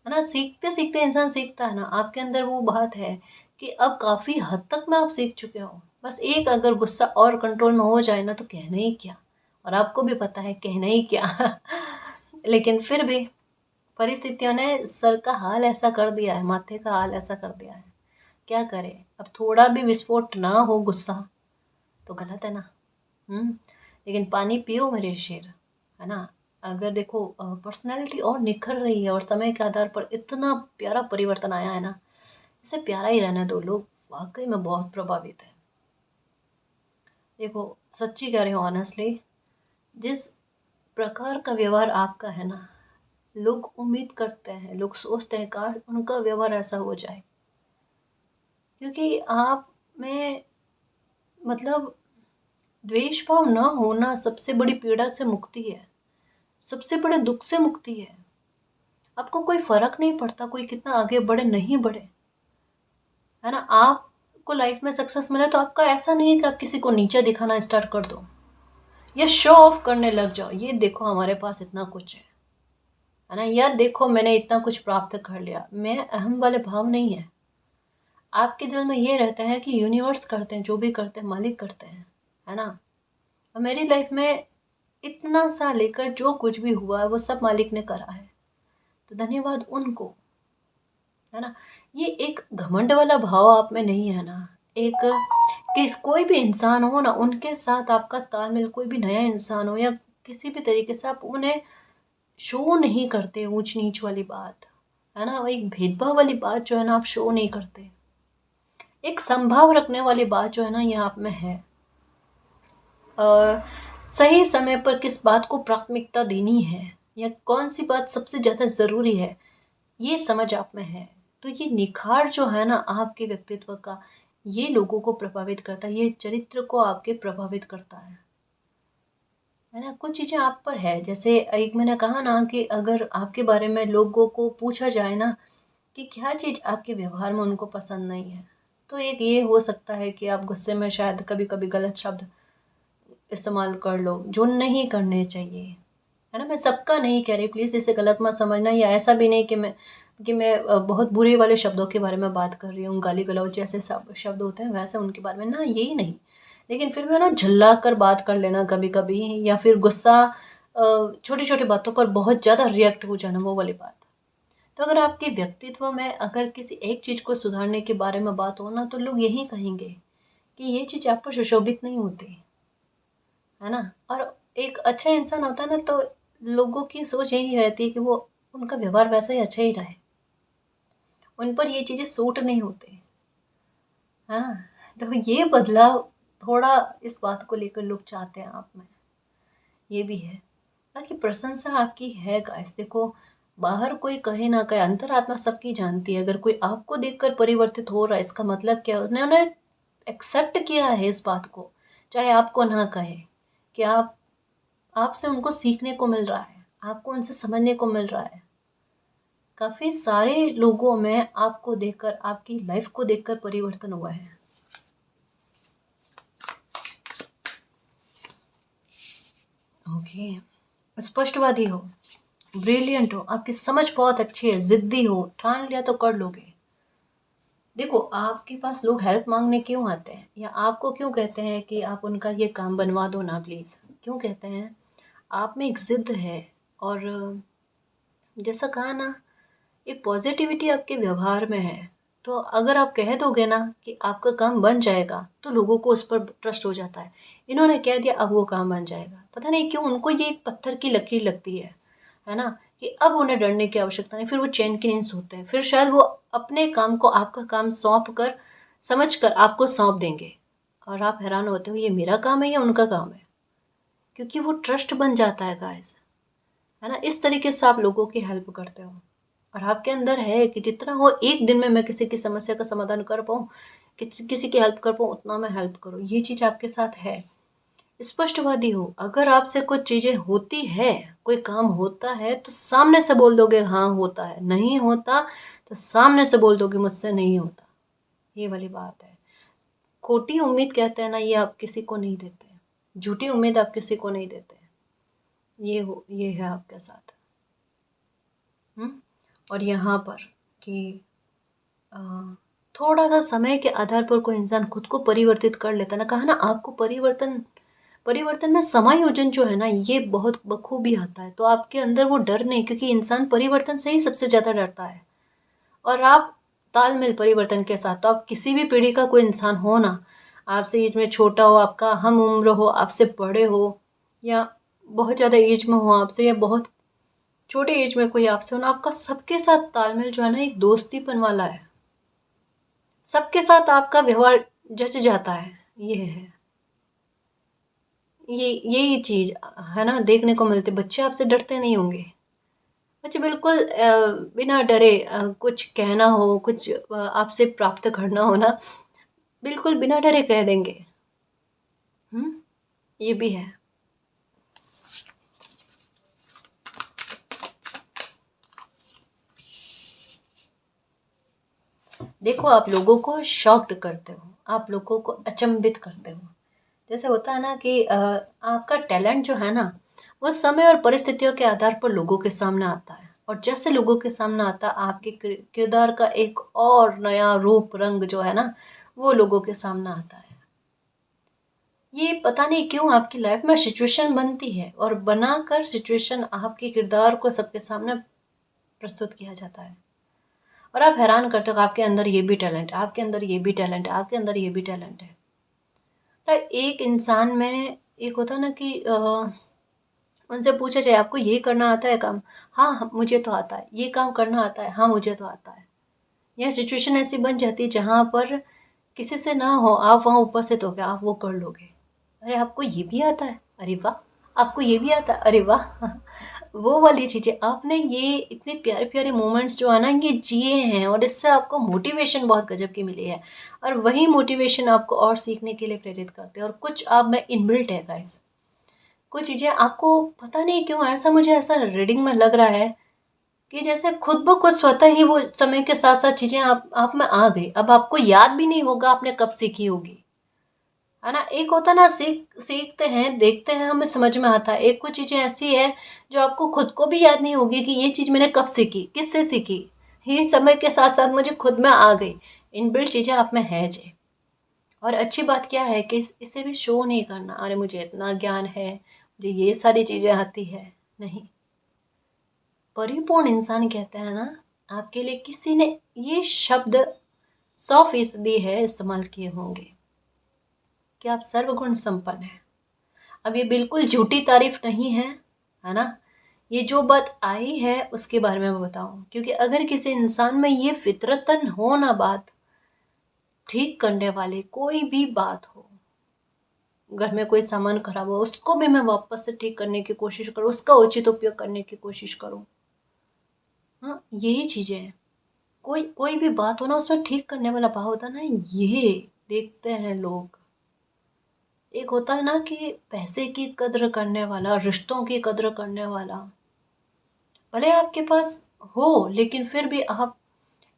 है ना? सीखते सीखते इंसान सीखता है ना। आपके अंदर वो बात है कि अब काफ़ी हद तक में आप सीख चुके हो। बस एक अगर गुस्सा और कंट्रोल में हो जाए ना तो कहना ही क्या, और आपको भी पता है कहना ही क्या। लेकिन फिर भी परिस्थितियों ने सर का हाल ऐसा कर दिया है, माथे का हाल ऐसा कर दिया है, क्या करें? अब थोड़ा भी विस्फोट ना हो गुस्सा तो गलत है ना। लेकिन पानी पियो मेरे शेर, है ना? अगर देखो पर्सनैलिटी और निखर रही है और समय के आधार पर इतना प्यारा परिवर्तन आया है ना, इसे प्यारा ही रहने दो। लोग वाक़ई में बहुत प्रभावित हैं। देखो, सच्ची कह रही हूँ ऑनेस्टली, जिस प्रकार का व्यवहार आपका है ना, लोग उम्मीद करते हैं, लोग सोचते हैं काश उनका व्यवहार ऐसा हो जाए। क्योंकि आप में मतलब द्वेष भाव ना होना सबसे बड़ी पीड़ा से मुक्ति है, सबसे बड़े दुःख से मुक्ति है। आपको कोई फ़र्क नहीं पड़ता कोई कितना आगे बढ़े, नहीं बढ़े, है ना? आपको लाइफ़ में सक्सेस मिले तो आपका ऐसा नहीं है कि आप किसी को नीचे दिखाना स्टार्ट कर दो या शो ऑफ करने लग जाओ, ये देखो हमारे पास इतना कुछ है ना? या देखो मैंने इतना कुछ प्राप्त कर लिया। मैं अहम वाले भाव नहीं है। आपके दिल में ये रहता है कि यूनिवर्स करते हैं, जो भी करते हैं मालिक करते हैं, है ना? और मेरी लाइफ़ में इतना सा लेकर जो कुछ भी हुआ है वो सब मालिक ने करा है। तो धन्यवाद उनको, है ना? ये एक घमंड वाला भाव आप में नहीं है ना। एक कोई भी इंसान हो ना, उनके साथ आपका तालमेल, कोई भी नया इंसान हो या किसी भी तरीके से आप उन्हें शो नहीं करते ऊंच नीच वाली बात, है ना? वो एक भेदभाव वाली बात जो है ना, आप शो नहीं करते। एक संभाव रखने वाली बात जो है ना, ये आप में है। अ, सही समय पर किस बात को प्राथमिकता देनी है या कौन सी बात सबसे ज़्यादा ज़रूरी है, ये समझ आप में है। तो ये निखार जो है ना आपके व्यक्तित्व का, ये लोगों को प्रभावित करता है, ये चरित्र को आपके प्रभावित करता है ना? कुछ चीज़ें आप पर है, जैसे एक मैंने कहा ना कि अगर आपके बारे में लोगों को पूछा जाए ना कि क्या चीज़ आपके व्यवहार में उनको पसंद नहीं है, तो एक ये हो सकता है कि आप गुस्से में शायद कभी-कभी गलत शब्द इस्तेमाल कर लो, जो नहीं करने चाहिए, है ना? मैं सबका नहीं कह रही, प्लीज़ इसे गलत मत समझना, या ऐसा भी नहीं कि मैं बहुत बुरे वाले शब्दों के बारे में बात कर रही हूँ, गाली-गलौच जैसे सब शब्द होते हैं वैसे उनके बारे में ना, यही नहीं। लेकिन फिर भी ना झल्ला कर बात कर लेना कभी-कभी, या फिर गुस्सा छोटी-छोटी बातों पर बहुत ज़्यादा रिएक्ट हो जाना, वो वाली बात। तो अगर आपके व्यक्तित्व में अगर किसी एक चीज़ को सुधारने के बारे में बात हो ना, तो लोग यही कहेंगे कि ये चीज़ आप पर सुशोभित नहीं होती, है ना? और एक अच्छा इंसान होता है ना, तो लोगों की सोच यही रहती है कि वो उनका व्यवहार वैसा ही अच्छा ही रहे। उन पर ये चीज़ें सूट नहीं होती, है ना? तो ये बदलाव थोड़ा इस बात को लेकर लोग चाहते हैं आप में, ये भी है। बाकी प्रशंसा आपकी है गाइस, देखो बाहर कोई कहे ना कहे, अंतरात्मा सबकी जानती है। अगर कोई आपको देखकर परिवर्तित हो रहा है, इसका मतलब क्या है? उन्होंने एक्सेप्ट किया है इस बात को, चाहे आपको ना कहे, कि आपसे उनको सीखने को मिल रहा है, आपको उनसे समझने को मिल रहा है। काफ़ी सारे लोगों में आपको देखकर, आपकी लाइफ़ को देखकर परिवर्तन हुआ है। ओके, स्पष्टवादी हो, ब्रिलियंट हो, आपकी समझ बहुत अच्छी है, ज़िद्दी हो, ठान लिया तो कर लोगे। देखो, आपके पास लोग हेल्प माँगने क्यों आते हैं? या आपको क्यों कहते हैं कि आप उनका ये काम बनवा दो ना प्लीज़? क्यों कहते हैं? आप में एक ज़िद है, और जैसा कहा ना, एक पॉज़िटिविटी आपके व्यवहार में है। तो अगर आप कह दोगे ना कि आपका काम बन जाएगा, तो लोगों को उस पर ट्रस्ट हो जाता है। इन्होंने कह दिया अब वो काम बन जाएगा। पता नहीं क्यों उनको ये एक पत्थर की लकीर लगती है ना? कि अब उन्हें डरने की आवश्यकता नहीं, फिर वो चैन की नींद सोते हैं। फिर शायद वो अपने काम को आपका काम सौंप कर, समझ कर आपको सौंप देंगे। और आप हैरान होते हो ये मेरा काम है या उनका काम है? क्योंकि वो ट्रस्ट बन जाता है गाइस, है ना? इस तरीके से आप लोगों की हेल्प करते हो। और आपके अंदर है कि जितना हो एक दिन में मैं किसी की समस्या का समाधान कर पाऊँ, किसी की हेल्प कर पाऊँ, उतना मैं हेल्प करूँ। ये चीज़ आपके साथ है। स्पष्टवादी हो, अगर आपसे कुछ चीज़ें होती है, कोई काम होता है, तो सामने से बोल दोगे हाँ होता है, नहीं होता तो सामने से बोल दोगे मुझसे नहीं होता। ये वाली बात है। खोटी उम्मीद कहते हैं ना, ये आप किसी को नहीं देते। झूठी उम्मीद आप किसी को नहीं देते। ये है आपके साथ। हुँ? और यहाँ पर कि अ, थोड़ा-सा समय के आधार पर कोई इंसान खुद को परिवर्तित कर लेता है ना, कहा ना आपको परिवर्तन परिवर्तन में समायोजन जो है ना, ये बहुत बखूबी आता है। तो आपके अंदर वो डर नहीं, क्योंकि इंसान परिवर्तन से ही सबसे ज़्यादा डरता है। और आप तालमेल परिवर्तन के साथ, तो आप किसी भी पीढ़ी का कोई इंसान हो ना, आपसे एज में छोटा हो, आपका हम उम्र हो, आपसे बड़े हो, या बहुत ज़्यादा एज में हो आपसे, या बहुत छोटे एज में कोई आपसे हो ना, आपका सबके साथ तालमेल जो है ना एक दोस्तीपन वाला है। सबके साथ आपका व्यवहार जच जाता है, ये है। यही चीज़ है ना देखने को मिलती है। बच्चे आपसे डरते नहीं होंगे। बच्चे बिल्कुल बिना डरे, कुछ कहना हो, कुछ आपसे प्राप्त करना हो ना, बिल्कुल बिना डरे कह देंगे। हुँ? ये भी है। देखो, आप लोगों को शॉक्ड करते हो, आप लोगों को अचंभित करते हो। जैसे होता है ना कि आपका टैलेंट जो है ना, वो समय और परिस्थितियों के आधार पर लोगों के सामने आता है, और जैसे लोगों के सामने आता है, आपके किरदार का एक और नया रूप रंग जो है ना, वो लोगों के सामने आता है। ये पता नहीं क्यों आपकी लाइफ में सिचुएशन बनती है, और बनाकर सिचुएशन आपके किरदार को सबके सामने प्रस्तुत किया जाता है। और आप हैरान करते हो कि आपके अंदर ये भी टैलेंट है, आपके अंदर ये भी टैलेंट है, आपके अंदर ये भी टैलेंट है। तो एक इंसान में एक होता है ना कि उनसे पूछा जाए आपको ये करना आता है काम? हाँ, मुझे तो आता है। ये काम करना आता है? हाँ, मुझे तो आता है। यह सिचुएशन ऐसी बन जाती है जहाँ पर किसी से ना हो, आप वहाँ उपस्थित हो के आप वो कर लोगे। अरे! आपको ये भी आता है? अरे वाह! आपको ये भी आता है? अरे वाह! वो वाली चीज़ें आपने ये इतने प्यारे-प्यारे मोमेंट्स जो है ना ये जिए हैं और इससे आपको मोटिवेशन बहुत गज़ब की मिली है और वही मोटिवेशन आपको और सीखने के लिए प्रेरित करते हैं और कुछ आप में इनबिल्ट है गाइस। कुछ चीज़ें आपको पता नहीं क्यों ऐसा मुझे ऐसा रीडिंग में लग रहा है कि जैसे खुद ब खुद स्वतः ही वो समय के साथ-साथ चीज़ें आप में आ गई। अब आपको याद भी नहीं होगा आपने कब सीखी होगी। है ना? एक होता है ना सीखते हैं, देखते हैं, हमें समझ में आता है। एक कुछ चीज़ें ऐसी हैं जो आपको खुद को भी याद नहीं होगी कि ये चीज़ मैंने कब सीखी, किससे सीखी। ये समय के साथ-साथ मुझे खुद में आ गई। इनबिल्ट चीज़ें आप में है जी। और अच्छी बात क्या है कि इसे भी शो नहीं करना, अरे मुझे इतना ज्ञान है, मुझे ये सारी चीज़ें आती है। नहीं, परिपूर्ण इंसान कहते हैं ना, आपके लिए किसी ने ये शब्द 100% है इस्तेमाल किए होंगे कि आप सर्वगुण संपन्न हैं। अब ये बिल्कुल झूठी तारीफ नहीं है, है ना? ये जो बात आई है उसके बारे में मैं बताऊँ क्योंकि अगर किसी इंसान में ये फ़ितरतन हो ना बात, ठीक करने वाली कोई भी बात हो, घर में कोई सामान खराब हो उसको भी मैं वापस से ठीक करने की कोशिश करूँ, उसका उचित उपयोग करने की कोशिश करूँ। हाँ, यही चीज़ें हैं। कोई कोई भी बात हो ना उसमें ठीक करने वाला भाव होता है ना, ये देखते हैं लोग। एक होता है ना कि पैसे की कद्र करने वाला, रिश्तों की कद्र करने वाला। भले आपके पास हो लेकिन फिर भी आप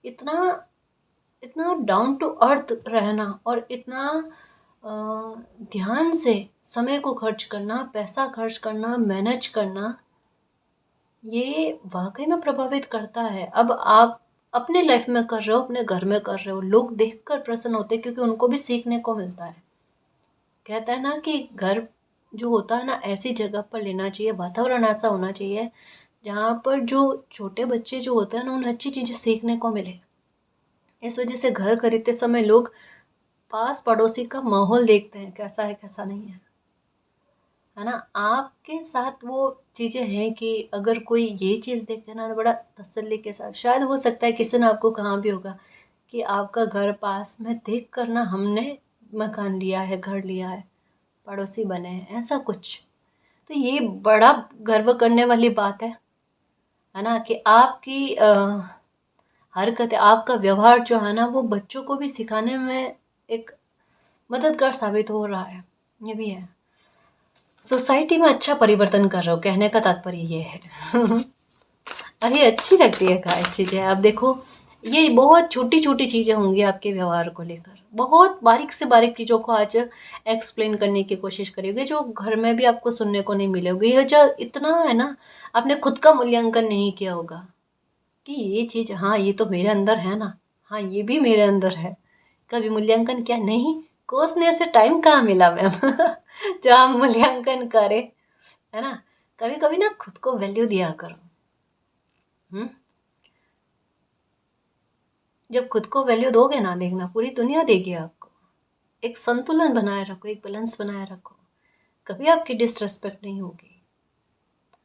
इतना इतना डाउन टू अर्थ रहना और इतना अ, ध्यान से समय को खर्च करना, पैसा खर्च करना, मैनेज करना, ये वाक़ई में प्रभावित करता है। अब आप अपने लाइफ़ में कर रहे हो, अपने घर में कर रहे हो, लोग देखकर प्रसन्न होते हैं क्योंकि उनको भी सीखने को मिलता है। कहते हैं ना कि घर जो होता है ना ऐसी जगह पर लेना चाहिए, वातावरण ऐसा होना चाहिए जहाँ पर जो छोटे बच्चे जो होते हैं ना उन्हें अच्छी चीज़ें सीखने को मिले। इस वजह से घर खरीदते समय लोग पास पड़ोसी का माहौल देखते हैं कैसा है कैसा नहीं है ना? आपके साथ वो चीज़ें हैं कि अगर कोई ये चीज़ देखे ना तो बड़ा तसल्ली के साथ शायद हो सकता है किसी ने आपको कहा भी होगा कि आपका घर पास में देख कर ना हमने मकान लिया है, घर लिया है, पड़ोसी बने हैं, ऐसा कुछ। तो ये बड़ा गर्व करने वाली बात है ना? कि आपकी हरकत है, आपका व्यवहार जो है ना वो बच्चों को भी सिखाने में एक मददगार साबित हो रहा है, ये भी है। सोसाइटी में अच्छा परिवर्तन कर रहे हो, कहने का तात्पर्य ये है। अरे अच्छी लगती है गाइस चीज़ें। आप देखो ये बहुत छोटी-छोटी चीज़ें होंगी आपके व्यवहार को लेकर। बहुत बारीक से बारीक चीज़ों को आज एक्सप्लेन करने की कोशिश करी जो घर में भी आपको सुनने को नहीं मिलेगी। ये जो इतना है ना, आपने खुद का मूल्यांकन नहीं किया होगा कि ये चीज़ हाँ, ये तो मेरे अंदर है ना, हाँ, ये भी मेरे अंदर है। कभी मूल्यांकन किया? नहीं, कोसने से टाइम कहाँ मिला मैम। जो हम मूल्यांकन करें, है ना? कभी-कभी ना खुद को वैल्यू दिया करो। हुँ? जब खुद को वैल्यू दोगे ना देखना पूरी दुनिया देगी आपको। एक संतुलन बनाए रखो, एक बैलेंस बनाए रखो। कभी आपकी डिसरिस्पेक्ट नहीं होगी।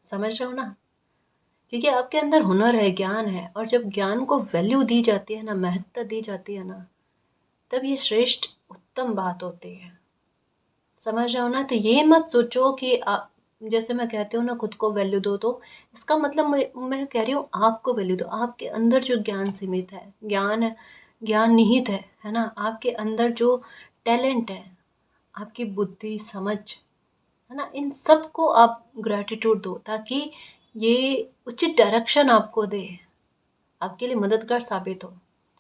समझ रहे हो ना? क्योंकि आपके अंदर हुनर है, ज्ञान है और जब ज्ञान को वैल्यू दी जाती है ना, महत्ता दी जाती है ना, तब ये श्रेष्ठ उत्तम बात होती है। समझ रहे हो ना? तो ये मत सोचो कि जैसे मैं कहती हूँ ना खुद को वैल्यू दो तो इसका मतलब मैं कह रही हूँ आपको वैल्यू दो। आपके अंदर जो ज्ञान सीमित है, ज्ञान निहित है ना? आपके अंदर जो टैलेंट है, आपकी बुद्धि, समझ, है ना? इन सब को आप ग्रैटिट्यूड दो ताकि ये उचित डायरेक्शन आपको दे, आपके लिए मददगार साबित हो।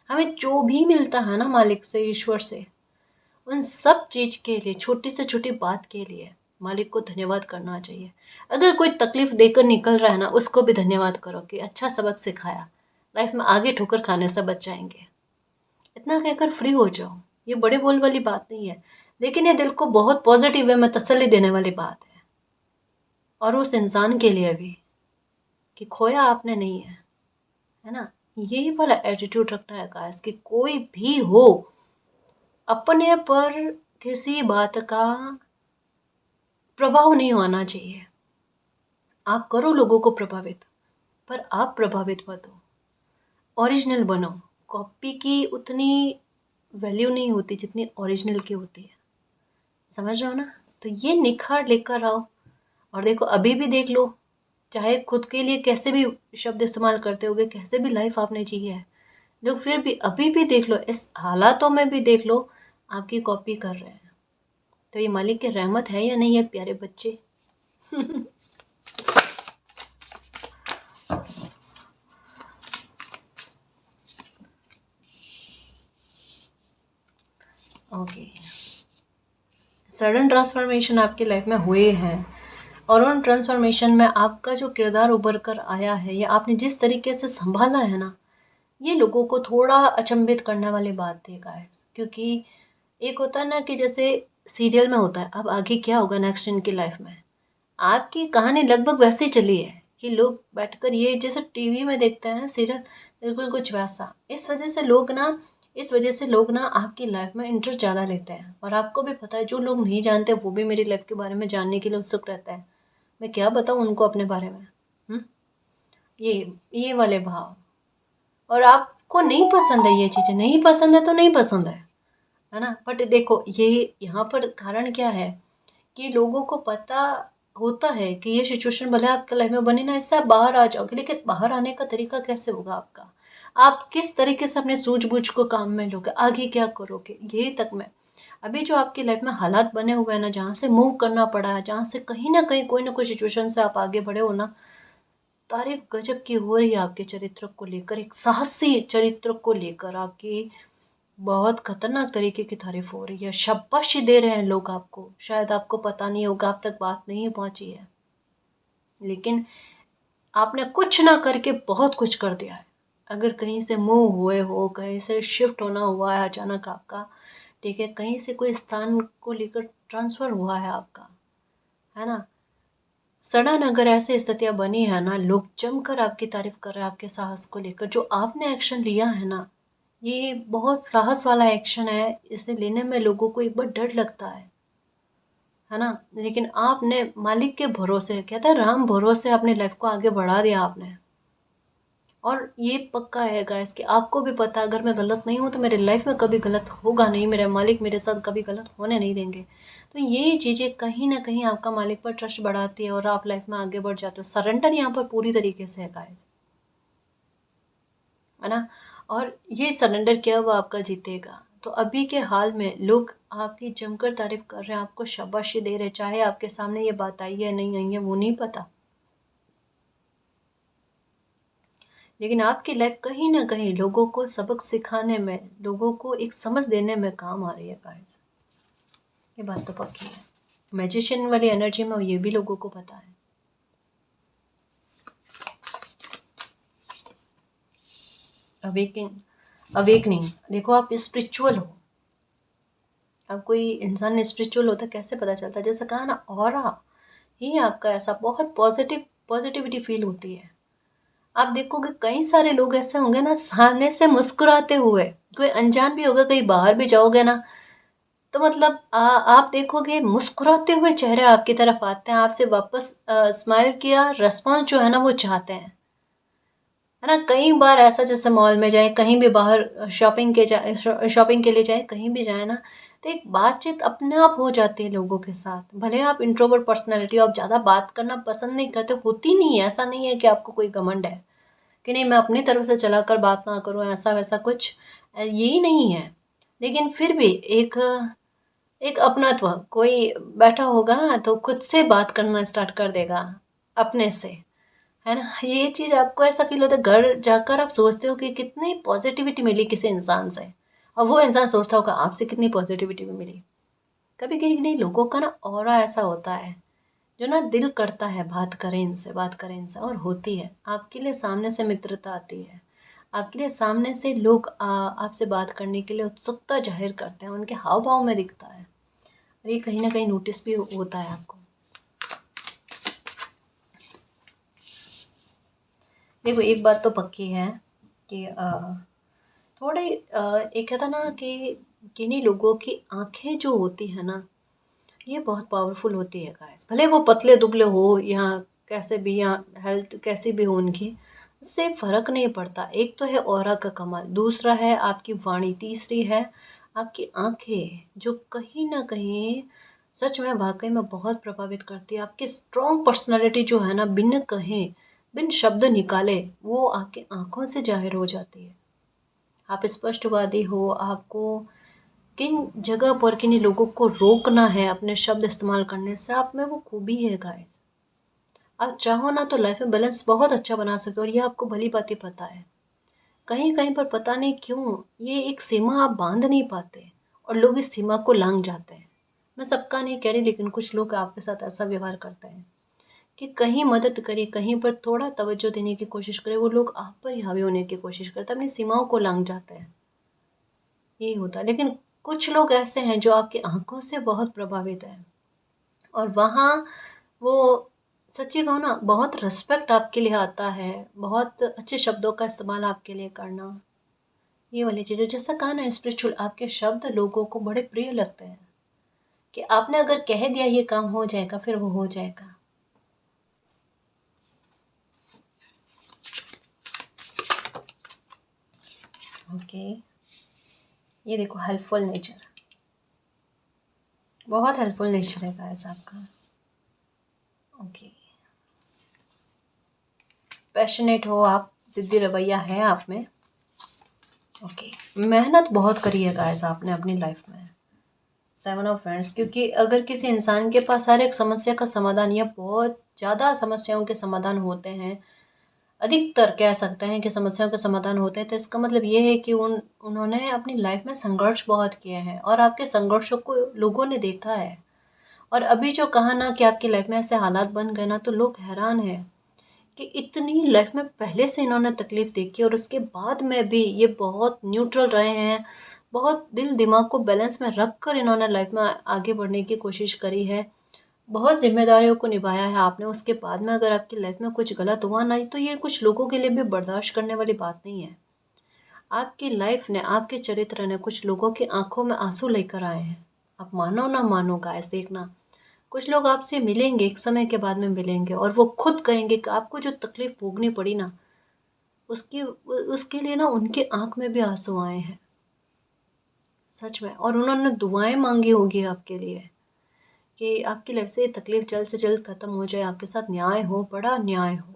हमें जो भी मिलता है ना मालिक से, ईश्वर से, उन सब चीज़ के लिए, छोटी से छोटी बात के लिए मालिक को धन्यवाद करना चाहिए। अगर कोई तकलीफ़ देकर निकल रहा है ना, उसको भी धन्यवाद करो कि अच्छा सबक सिखाया। लाइफ़ में आगे ठोकर खाने से बच जाएँगे। इतना कहकर फ्री हो जाओ। ये बड़े बोल वाली बात नहीं है, लेकिन ये दिल को बहुत पॉज़िटिव वे में तसल्ली देने वाली बात है। और उस इंसान के लिए भी कि खोया आपने नहीं है ना? यही वाला एटीट्यूड रखना है गाइस कि कोई भी हो, अपने पर किसी बात का प्रभाव नहीं होना चाहिए। आप करो लोगों को प्रभावित, पर आप प्रभावित मत हो। ओरिजिनल बनो। कॉपी की उतनी वैल्यू नहीं होती जितनी ओरिजिनल की होती है। समझ रहे हो ना? तो ये निखार लेकर आओ और देखो अभी भी देख लो, चाहे खुद के लिए कैसे भी शब्द इस्तेमाल करते होगे, कैसे भी लाइफ आपने जी है, लोग फिर भी अभी भी देख लो, इस हालातों में भी देख लो, आपकी कॉपी कर रहे हैं। तो ये मालिक की रहमत है या नहीं है प्यारे बच्चे? ओके, सडन ट्रांसफॉर्मेशन आपकी लाइफ में हुए हैं, और उन ट्रांसफॉर्मेशन में आपका जो किरदार उभर कर आया है या आपने जिस तरीके से संभाला है ना, ये लोगों को थोड़ा अचंभित करने वाली बात थी गाइस। क्योंकि एक होता है ना कि जैसे सीरियल में होता है, अब आगे क्या होगा नेक्स्ट इनकी लाइफ में, आपकी कहानी लगभग वैसे ही चली है कि लोग बैठकर ये जैसे टीवी में देखते हैं सीरियल, बिल्कुल कुछ वैसा। इस वजह से लोग ना आपकी लाइफ में इंटरेस्ट ज़्यादा लेते हैं, और आपको भी पता है जो लोग नहीं जानते वो भी मेरी लाइफ के बारे में जानने के लिए उत्सुक रहता है। मैं क्या बताऊँ उनको अपने बारे में। हम्म, ये वाले भाव। और आपको नहीं पसंद है, ये चीज़ें नहीं पसंद है तो नहीं पसंद है ना। बट देखो ये यहाँ पर कारण क्या है कि लोगों को पता होता है कि ये सिचुएशन भले आपके लाइफ में बनी ना, इससे आप बाहर आ जाओगे, लेकिन बाहर आने का तरीका कैसे होगा आपका, आप किस तरीके से अपने सूझबूझ को काम में लोगे, आगे क्या करोगे, यही तक मैं अभी जो आपकी लाइफ में हालात बने हुए हैं ना, जहाँ से मूव करना पड़ा है, जहाँ से कहीं ना कोई सिचुएशन से आप आगे बढ़े हो ना, तारीफ गजब की हो रही है आपके चरित्र को लेकर, एक साहसी चरित्र को लेकर आपकी बहुत खतरनाक तरीके की तारीफ हो रही है, शाबाशी दे रहे हैं लोग आपको। शायद आपको पता नहीं होगा, आप तक बात नहीं पहुंची है, लेकिन आपने कुछ ना करके बहुत कुछ कर दिया है। अगर कहीं से मूव हुए हो, कहीं से शिफ्ट होना हुआ है अचानक आपका, ठीक है, कहीं से कोई स्थान को लेकर ट्रांसफ़र हुआ है आपका, है ना, सडन अगर ऐसी स्थितियाँ बनी है ना, लोग जमकर आपकी तारीफ कर रहे हैं आपके साहस को लेकर, जो आपने एक्शन लिया है ना, ये बहुत साहस वाला एक्शन है। इसे लेने में लोगों को एक बार डर लगता है ना, लेकिन आपने मालिक के भरोसे, कहता है राम भरोसे, अपनी लाइफ को आगे बढ़ा दिया आपने। और ये पक्का है गाइस कि आपको भी पता है, अगर मैं गलत नहीं हूँ तो मेरे लाइफ में कभी गलत होगा नहीं, मेरे मालिक मेरे साथ कभी गलत होने नहीं देंगे। तो ये चीज़ें कहीं ना कहीं आपका मालिक पर ट्रस्ट बढ़ाती है और आप लाइफ में आगे बढ़ जाते हो। सरेंडर यहाँ पर पूरी तरीके से है गाइस, है ना। और ये सरेंडर किया हुआ आपका जीतेगा। तो अभी के हाल में लोग आपकी जमकर तारीफ कर रहे हैं, आपको शाबाशी दे रहे हैं, चाहे आपके सामने ये बात आई है नहीं आई है वो नहीं पता, लेकिन आपकी लाइफ कहीं ना कहीं लोगों को सबक सिखाने में, लोगों को एक समझ देने में काम आ रही है गाइस। ये बात तो पक्की है। मैजिशियन वाली एनर्जी में ये भी लोगों को पता है। अवेकनिंग देखो, आप स्पिरिचुअल हो। अब कोई इंसान स्पिरिचुअल होता है कैसे पता चलता है, जैसे कहा ना, ऑरा ही आपका ऐसा बहुत पॉजिटिविटी फील होती है। आप देखोगे कई सारे लोग ऐसे होंगे ना, सामने से मुस्कुराते हुए, कोई अनजान भी होगा, कहीं बाहर भी जाओगे ना, तो मतलब आप देखोगे मुस्कुराते हुए चेहरे आपकी तरफ आते हैं, आपसे वापस स्माइल किया रेस्पॉन्स जो है ना वो चाहते हैं, है ना। कई बार ऐसा, जैसे मॉल में जाए, कहीं भी बाहर शॉपिंग के लिए जाए, कहीं भी जाए ना, तो एक बातचीत अपने आप हो जाती है लोगों के साथ। भले आप इंट्रोवर्ट पर्सनैलिटी हो, आप ज़्यादा बात करना पसंद नहीं करते, होती नहीं है, ऐसा नहीं है कि आपको कोई घमंड है कि नहीं मैं अपनी तरफ से चलाकर बात ना करूं, ऐसा वैसा कुछ यही नहीं है। लेकिन फिर भी एक एक अपनात्व, कोई बैठा होगा तो खुद से बात करना स्टार्ट कर देगा अपने से, है ना। ये चीज़ आपको ऐसा फील होता है, घर जाकर आप सोचते हो कि कितनी पॉजिटिविटी मिली किसी इंसान से, और वो इंसान सोचता होगा आपसे कितनी पॉजिटिविटी मिली। कभी कभी नहीं, लोगों का ना ऑरा ऐसा होता है जो ना दिल करता है बात करें इनसे, बात करें इनसे, और होती है आपके लिए। सामने से मित्रता आती है आपके लिए, सामने से लोग आपसे बात करने के लिए उत्सुकता जाहिर करते हैं, उनके हाव भाव में दिखता है। और ये कहीं ना कहीं नोटिस भी होता है आपको। देखो एक बात तो पक्की है कि थोड़े एक कहता ना कि किन्हीं लोगों की आंखें जो होती है ना, ये बहुत पावरफुल होती है गाइस। भले वो पतले दुबले हो या कैसे भी, या हेल्थ कैसी भी हो उनकी, उससे फ़र्क नहीं पड़ता। एक तो है ऑरा का कमाल, दूसरा है आपकी वाणी, तीसरी है आपकी आंखें, जो कहीं ना कहीं सच में वाक़ई में बहुत प्रभावित करती है। आपकी स्ट्रॉन्ग पर्सनैलिटी जो है ना, बिन कहे, बिन शब्द निकाले, वो आपकी आँखों से ज़ाहिर हो जाती है। आप स्पष्टवादी हो, आपको किन जगह पर किन्हीं लोगों को रोकना है अपने शब्द इस्तेमाल करने से, आप में वो खूबी है गाइस। आप चाहो ना तो लाइफ में बैलेंस बहुत अच्छा बना सकते हो, और ये आपको भली भांति पता है। कहीं कहीं पर पता नहीं क्यों ये एक सीमा आप बांध नहीं पाते, और लोग इस सीमा को लांघ जाते हैं। मैं सबका नहीं कह रही, लेकिन कुछ लोग आपके साथ ऐसा व्यवहार करते हैं कि कहीं मदद करी, कहीं पर थोड़ा तवज्जो देने की कोशिश करे, वो लोग आप पर ही हावी होने की कोशिश करते हैं, अपनी सीमाओं को लांघ जाते हैं। यही होता है। लेकिन कुछ लोग ऐसे हैं जो आपकी आँखों से बहुत प्रभावित हैं, और वहाँ वो, सच्ची कहूँ ना, बहुत रिस्पेक्ट आपके लिए आता है, बहुत अच्छे शब्दों का इस्तेमाल आपके लिए करना, ये वाली चीज़ें। जैसा कहा ना, स्पिरिचुअल आपके शब्द लोगों को बड़े प्रिय लगते हैं, कि आपने अगर कह दिया ये काम हो जाएगा, फिर वो हो जाएगा। ओके, ये देखो, हेल्पफुल नेचर, बहुत हेल्पफुल नेचर है गाइस आपका। ओके, पैशनेट हो आप, जिद्दी रवैया है आप में। ओके, मेहनत बहुत करी है गाइस आपने अपनी लाइफ में। 7 ऑफ फ्रेंड्स, क्योंकि अगर किसी इंसान के पास हर एक समस्या का समाधान, या बहुत ज़्यादा समस्याओं के समाधान होते हैं, अधिकतर कह सकते हैं कि समस्याओं के समाधान होते हैं, तो इसका मतलब ये है कि उन्होंने अपनी लाइफ में संघर्ष बहुत किए हैं, और आपके संघर्षों को लोगों ने देखा है। और अभी जो कहा ना कि आपकी लाइफ में ऐसे हालात बन गए ना, तो लोग हैरान हैं कि इतनी लाइफ में पहले से इन्होंने तकलीफ देखी, और उसके बाद में भी ये बहुत न्यूट्रल रहे हैं, बहुत दिल दिमाग को बैलेंस में रख कर इन्होंने लाइफ में आगे बढ़ने की कोशिश करी है, बहुत जिम्मेदारियों को निभाया है आपने। उसके बाद में अगर आपकी लाइफ में कुछ गलत हुआ ना, तो ये कुछ लोगों के लिए भी बर्दाश्त करने वाली बात नहीं है। आपकी लाइफ ने, आपके चरित्र ने कुछ लोगों की आंखों में आंसू लेकर आए हैं। आप मानो ना मानो गाइस, देखना, कुछ लोग आपसे मिलेंगे, एक समय के बाद में मिलेंगे, और वो खुद कहेंगे कि आपको जो तकलीफ भोगनी पड़ी ना, उसकी उसके लिए ना उनके आंख में भी आंसू आए हैं, सच में। और उन्होंने दुआएं मांगी होगी आपके लिए, कि आपकी लाइफ से ये तकलीफ जल्द से जल्द खत्म हो जाए, आपके साथ न्याय हो, बड़ा न्याय हो।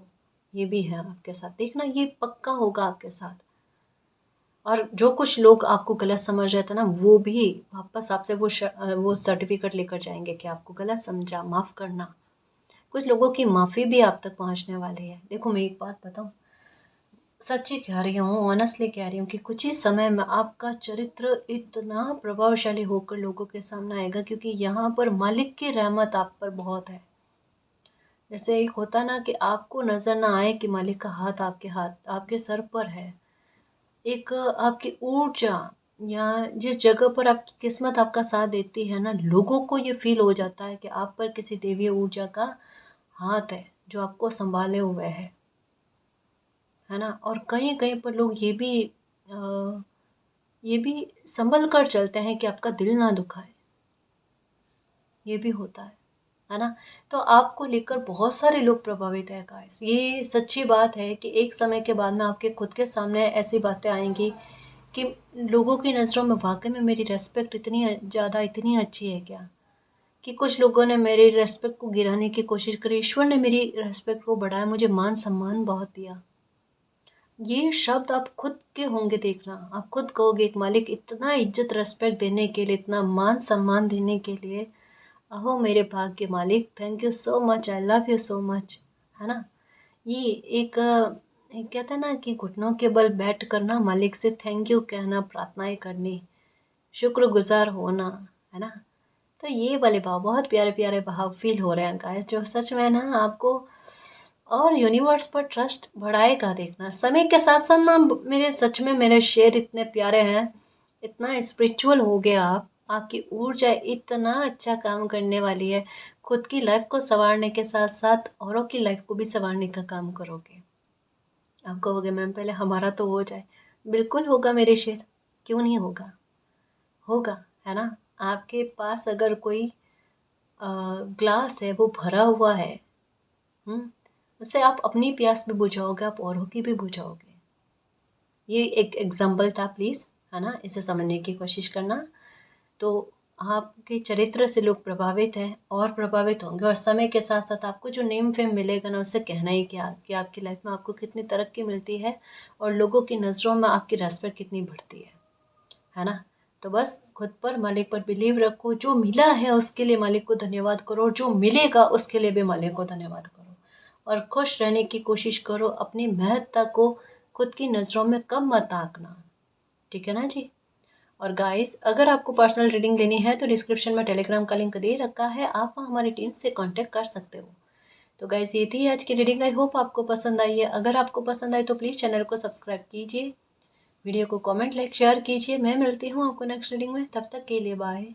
ये भी है आपके साथ, देखना, ये पक्का होगा आपके साथ। और जो कुछ लोग आपको गलत समझ रहे थे ना, वो भी वापस आपसे वो सर्टिफिकेट लेकर जाएंगे कि आपको गलत समझा, माफ़ करना। कुछ लोगों की माफ़ी भी आप तक पहुंचने वाली है। देखो, मैं एक बात बताऊं, सच्ची कह रही हूँ, ऑनेस्टली कह रही हूँ, कि कुछ ही समय में आपका चरित्र इतना प्रभावशाली होकर लोगों के सामने आएगा, क्योंकि यहाँ पर मालिक की रहमत आप पर बहुत है। जैसे एक होता ना कि आपको नज़र ना आए कि मालिक का हाथ आपके सर पर है। एक आपकी ऊर्जा, या जिस जगह पर आपकी किस्मत आपका साथ देती है ना, लोगों को ये फील हो जाता है कि आप पर किसी देवीय ऊर्जा का हाथ है, जो आपको संभाले हुए है ना। और कहीं कहीं पर लोग ये भी संभल कर चलते हैं कि आपका दिल ना दुखाए, ये भी होता है ना। तो आपको लेकर बहुत सारे लोग प्रभावित है गाइस, ये सच्ची बात है कि एक समय के बाद में आपके खुद के सामने ऐसी बातें आएंगी कि लोगों की नज़रों में वाकई में मेरी रेस्पेक्ट इतनी ज़्यादा, इतनी अच्छी है क्या, कि कुछ लोगों ने मेरी रेस्पेक्ट को गिराने की कोशिश करी, ईश्वर ने मेरी रेस्पेक्ट को बढ़ाया, मुझे मान सम्मान बहुत दिया। ये शब्द आप खुद के होंगे, देखना, आप खुद कहोगे, एक मालिक इतना इज्जत रेस्पेक्ट देने के लिए, इतना मान सम्मान देने के लिए, अहो मेरे भाग्य मालिक, thank you so much, I love you so much, है ना। ये एक कहते हैं ना कि घुटनों के बल बैठ करना, मालिक से थैंक यू कहना, प्रार्थनाएं करनी, शुक्रगुजार होना, है ना। तो ये वाले भाव, बहुत प्यारे प्यारे भाव फील हो रहे हैं गाइस, जो सच में ना आपको और यूनिवर्स पर ट्रस्ट बढ़ाएगा। देखना, समय के साथ साथ ना, मेरे सच में मेरे शेर इतने प्यारे हैं, इतना स्पिरिचुअल हो गया आप, आपकी ऊर्जा इतना अच्छा काम करने वाली है, खुद की लाइफ को संवारने के साथ साथ औरों की लाइफ को भी संवारने का काम करोगे। आप कहोगे मैम पहले हमारा तो हो जाए, बिल्कुल होगा मेरे शेर, क्यों नहीं होगा, होगा, है ना। आपके पास अगर कोई ग्लास है, वो भरा हुआ है, उससे आप अपनी प्यास भी बुझाओगे, आप औरों की भी बुझाओगे। ये एक एग्जाम्पल था प्लीज़, है ना, इसे समझने की कोशिश करना। तो आपके चरित्र से लोग प्रभावित हैं और प्रभावित होंगे, और समय के साथ साथ आपको जो नेम फेम मिलेगा ना, उससे कहना ही क्या कि आपकी लाइफ में आपको कितनी तरक्की मिलती है और लोगों की नज़रों में आपकी रेस्पेक्ट कितनी बढ़ती है ना। तो बस खुद पर, मालिक पर बिलीव रखो, जो मिला है उसके लिए मालिक को धन्यवाद करो, और जो मिलेगा उसके लिए भी मालिक को धन्यवाद करो, और खुश रहने की कोशिश करो। अपनी महत्ता को खुद की नज़रों में कम मत आंकना, ठीक है ना जी। और गाइस, अगर आपको पर्सनल रीडिंग लेनी है तो डिस्क्रिप्शन में टेलीग्राम का लिंक दे रखा है, आप वहाँ हमारी टीम से कांटेक्ट कर सकते हो। तो गाइस, ये थी आज की रीडिंग। आई होप आपको पसंद आई है। अगर आपको पसंद आई तो प्लीज़ चैनल को सब्सक्राइब कीजिए, वीडियो को कमेंट, लाइक, शेयर कीजिए। मैं मिलती हूँ आपको नेक्स्ट रीडिंग में, तब तक के लिए बाय।